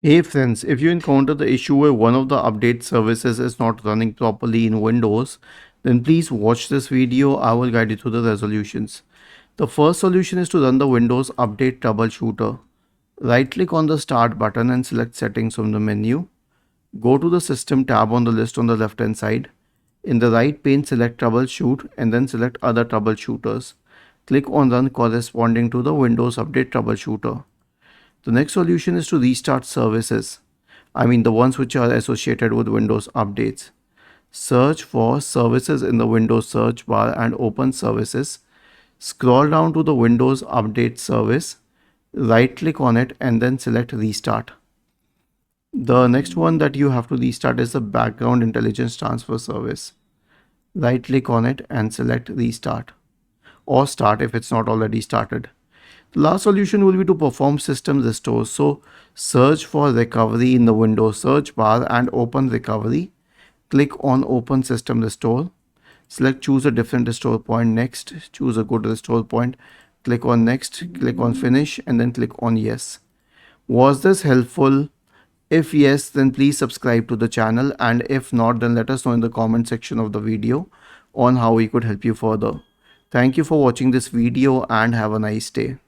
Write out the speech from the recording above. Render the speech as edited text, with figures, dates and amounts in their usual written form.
Hey friends, if you encounter the issue where one of the update services is not running properly in Windows, then please watch this video. I will guide you through the resolutions. The first solution is to run the Windows Update Troubleshooter. Right click on the Start button and select Settings from the menu. Go to the System tab on the list on the left hand side. In the right pane, select Troubleshoot and then select Other Troubleshooters. Click on Run corresponding to the Windows Update Troubleshooter. The next solution is to restart services. The ones which are associated with Windows updates. Search for services in the Windows search bar and open services. Scroll down to the Windows update service. Right click on it and then select restart. The next one that you have to restart is the background intelligence transfer service. Right click on it and select restart or start if it's not already started. The last solution will be to perform system restore. So search for recovery in the Windows search bar and open recovery. Click on open system restore. Select choose a different restore point. Next, choose a good restore point. Click on next, click on finish and then click on yes. Was this helpful? If yes, then please subscribe to the channel, and if not, then let us know in the comment section of the video on how we could help you further. Thank you for watching this video and have a nice day.